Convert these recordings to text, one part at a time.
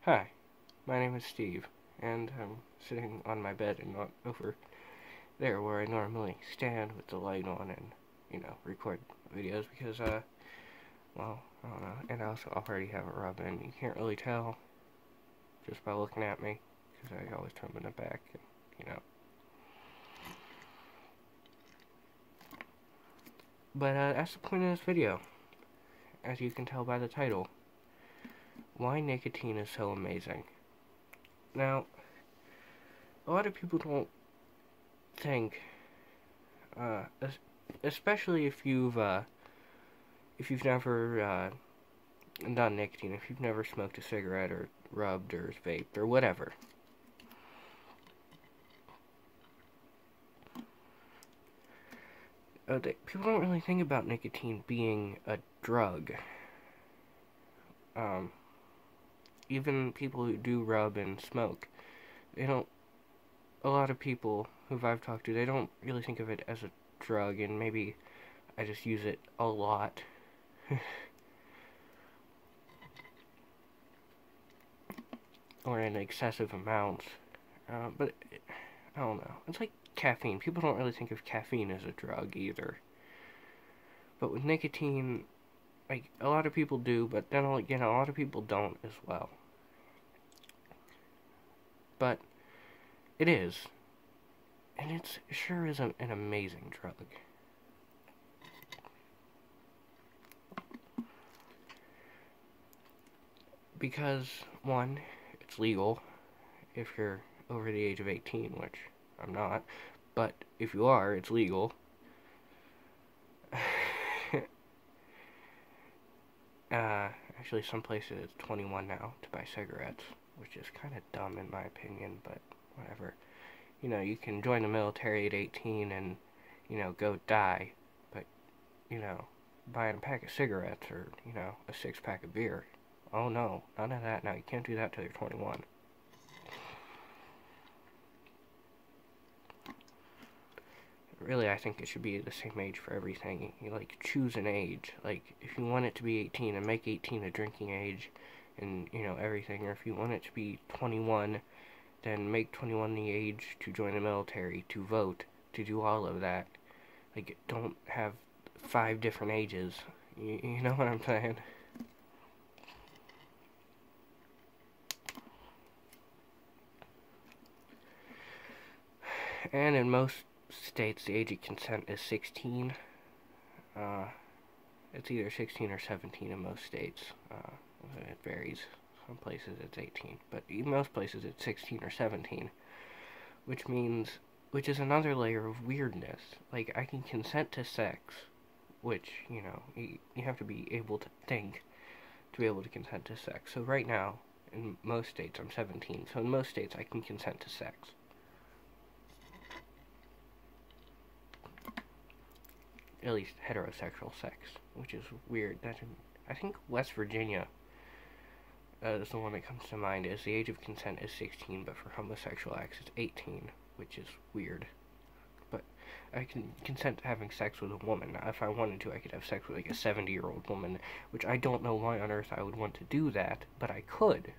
Hi, my name is Steve, and I'm sitting on my bed and not over there where I normally stand with the light on and, record videos because, well, I don't know. And I also already have a rub in. You can't really tell just by looking at me because I always turn my back, and. But that's the point of this video, as you can tell by the title. Why nicotine is so amazing. Now, a lot of people don't think, uh, especially if you've never done nicotine, if you've never smoked a cigarette or rubbed or vaped or whatever. People don't really think about nicotine being a drug. Even people who do rub and smoke, they don't. A lot of people who I've talked to, they don't really think of it as a drug, and maybe I just use it a lot. Or in excessive amounts. But I don't know. It's like caffeine. People don't really think of caffeine as a drug either. But with nicotine, like, a lot of people do, but then again, a lot of people don't as well. But it is. And it sure is an amazing drug. Because, one, it's legal if you're over the age of 18, which I'm not. But if you are, it's legal. Actually, some places it's 21 now to buy cigarettes, which is kind of dumb in my opinion, but whatever. You can join the military at 18 and, go die, but, buying a pack of cigarettes or, a six-pack of beer, oh no, none of that. Now, you can't do that till you're 21. Really, I think it should be the same age for everything. You, choose an age. Like, if you want it to be 18 and make 18 a drinking age and, everything, or if you want it to be 21, then make 21 the age to join the military, to vote, to do all of that. Like, don't have 5 different ages. You know what I'm saying? And in most states, the age of consent is 16. It's either 16 or 17 in most states. It varies. Some places it's 18, but in most places it's 16 or 17, which is another layer of weirdness. Like, I can consent to sex, which, you have to be able to think to be able to consent to sex. So right now, in most states, I'm 17, so in most states I can consent to sex. At least heterosexual sex, which is weird. I think West Virginia is the one that comes to mind. Is the age of consent is 16, but for homosexual acts it's 18, which is weird. But I can consent to having sex with a woman. If I wanted to, I could have sex with like a 70-year-old woman, which I don't know why on earth I would want to do that, but I could.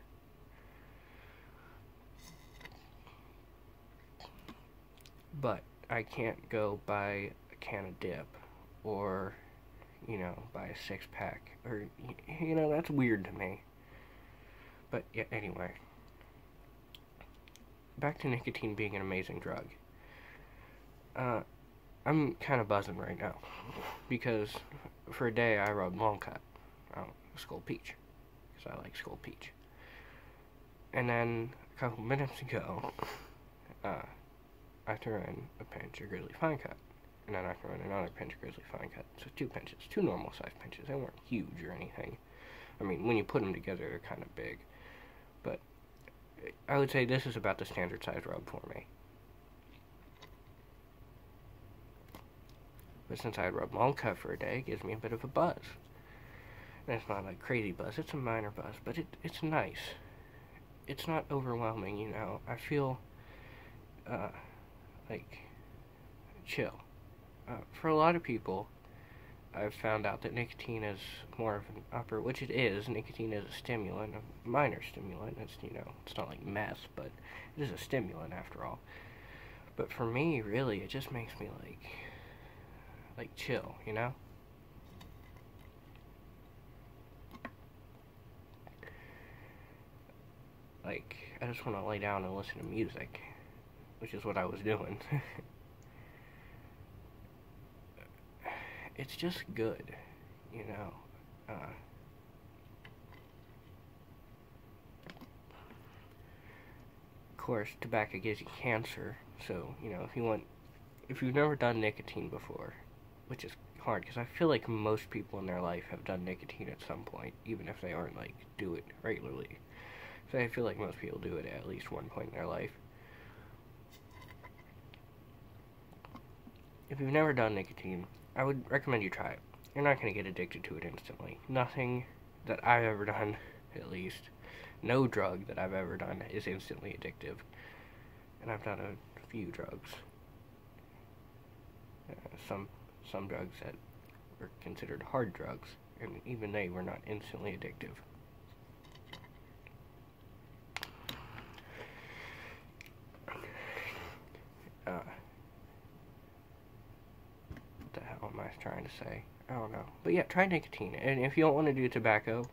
But I can't go buy a can of dip or, buy a six-pack, or, that's weird to me. But, yeah, anyway. Back to nicotine being an amazing drug. I'm kind of buzzing right now, because for a day I rubbed long cut. Skull peach, because I like skull peach. And then, a couple minutes ago, I threw in a pinch of grizzly fine cut. And then I threw in another pinch of grizzly fine cut. So 2 pinches, 2 normal sized pinches. They weren't huge or anything. I mean, when you put them together, they're kind of big. But I would say this is about the standard size rub for me. But since I rub long cut for a day, it gives me a bit of a buzz. And it's not like crazy buzz, it's a minor buzz, but it's nice. It's not overwhelming, I feel, like, chill. For a lot of people, I've found out that nicotine is more of an upper, which it is. Nicotine is a stimulant, a minor stimulant. It's, it's not like meth, but it is a stimulant after all. But for me, really, it just makes me like chill, Like, I just want to lay down and listen to music, which is what I was doing. It's just good, Of course, tobacco gives you cancer, so, if you've never done nicotine before, which is hard, because I feel like most people in their life have done nicotine at some point, even if they aren't, do it regularly. So I feel like most people do it at least one point in their life. If you've never done nicotine, I would recommend you try it. You're not going to get addicted to it instantly. Nothing that I've ever done, at least, no drug that I've ever done is instantly addictive. And I've done a few drugs. Some drugs that were considered hard drugs, and even they were not instantly addictive. What the hell am I trying to say? I don't know. But yeah, try nicotine. And if you don't want to do tobacco,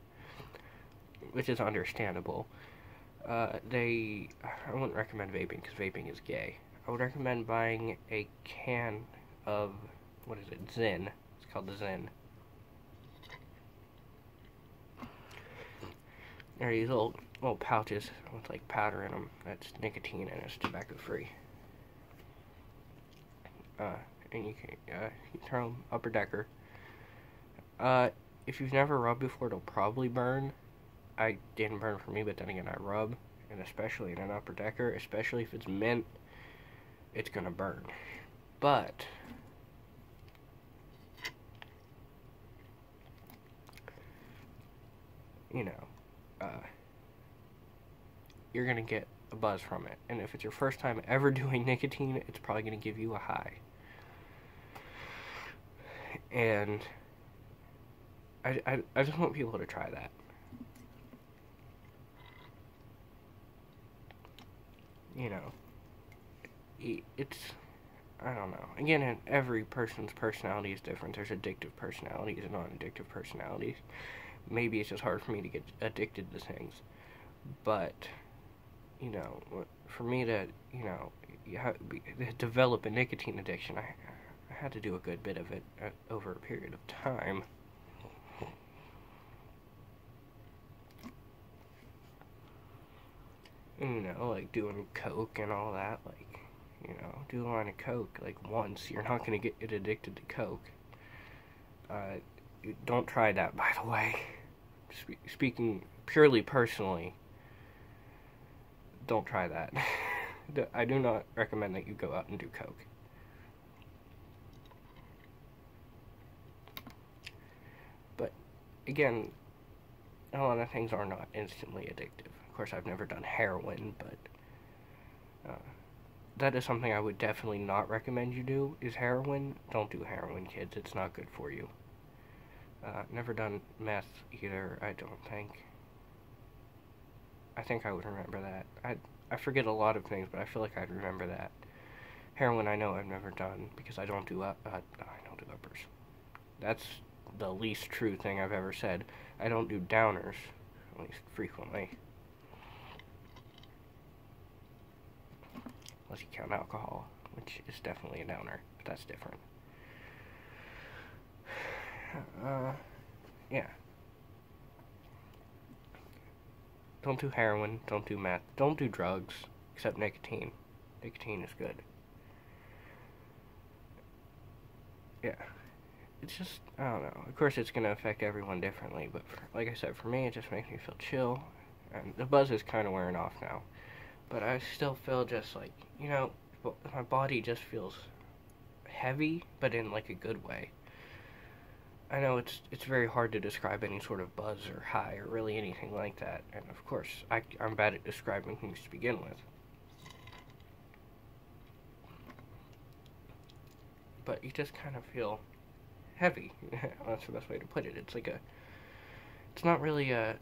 which is understandable, I wouldn't recommend vaping, because vaping is gay. I would recommend buying a can of, what is it, Zyn. It's called the Zyn. There are these little pouches with powder in them. That's nicotine and it's tobacco free. And you can turn them upper decker. If you've never rubbed before, it'll probably burn. I didn't burn for me, but then again, I rub, and especially in an upper decker, especially if it's mint, it's gonna burn. But you're gonna get a buzz from it, and if it's your first time ever doing nicotine, it's probably gonna give you a high. And I just want people to try that. It's, I don't know. Again, every person's personality is different. There's addictive personalities and non-addictive personalities. Maybe it's just hard for me to get addicted to things. But, for me to, develop a nicotine addiction, I had to do a good bit of it over a period of time. Like doing coke and all that, do a line of coke, once, you're not going to get addicted to coke. Don't try that, by the way. Speaking purely personally, don't try that. I do not recommend that you go out and do coke. But, again, a lot of things are not instantly addictive. Of course, I've never done heroin, but that is something I would definitely not recommend you do, is heroin. Don't do heroin, kids. It's not good for you. Never done meth either, I don't think. I think I would remember that. I forget a lot of things, but I feel like I'd remember that. Heroin, I know I've never done, because I don't do uppers. That's the least true thing I've ever said. I don't do downers, at least frequently. Unless you count alcohol, which is definitely a downer, but that's different. Yeah. Don't do heroin, don't do meth, don't do drugs, except nicotine. Nicotine is good. Yeah. It's just, I don't know. Of course, it's going to affect everyone differently, but like I said, for me, it just makes me feel chill. And the buzz is kind of wearing off now. But I still feel just my body just feels heavy, but in a good way. I know it's very hard to describe any sort of buzz or high or really anything like that. And of course, I'm bad at describing things to begin with. But you just kind of feel heavy. That's the best way to put it. It's like it's not really a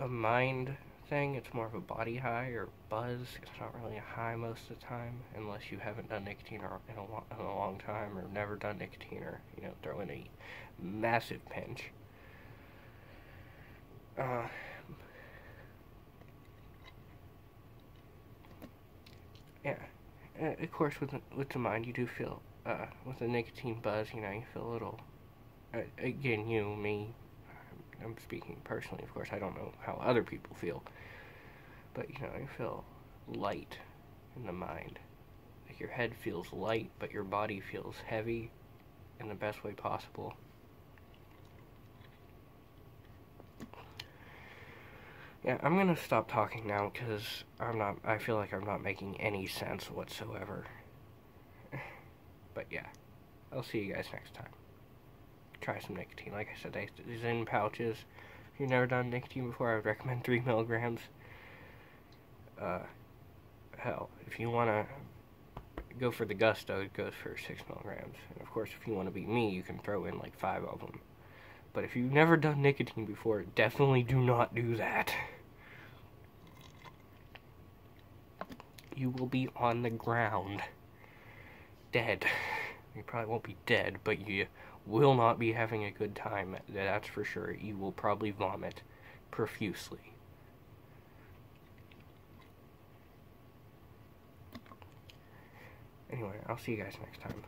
mind thing. It's more of a body high or buzz. It's not really a high most of the time, unless you haven't done nicotine in a long time, or never done nicotine, or throw in a massive pinch. Yeah. Of course, with the mind, you do feel with the nicotine buzz. You feel a little. Again, me. I'm speaking personally, of course. I don't know how other people feel, but you feel light in the mind. Like your head feels light, but your body feels heavy in the best way possible. Yeah, I'm gonna stop talking now because I feel like I'm not making any sense whatsoever. But yeah, I'll see you guys next time. Try some nicotine. Like I said, these in pouches. If you've never done nicotine before, I would recommend 3 milligrams. Hell, if you want to go for the gusto, it goes for 6 milligrams. And of course, if you want to be me, you can throw in like 5 of them. But if you've never done nicotine before, definitely do not do that. You will be on the ground. Dead. You probably won't be dead, but you will not be having a good time. That's for sure. You will probably vomit profusely. Anyway, I'll see you guys next time.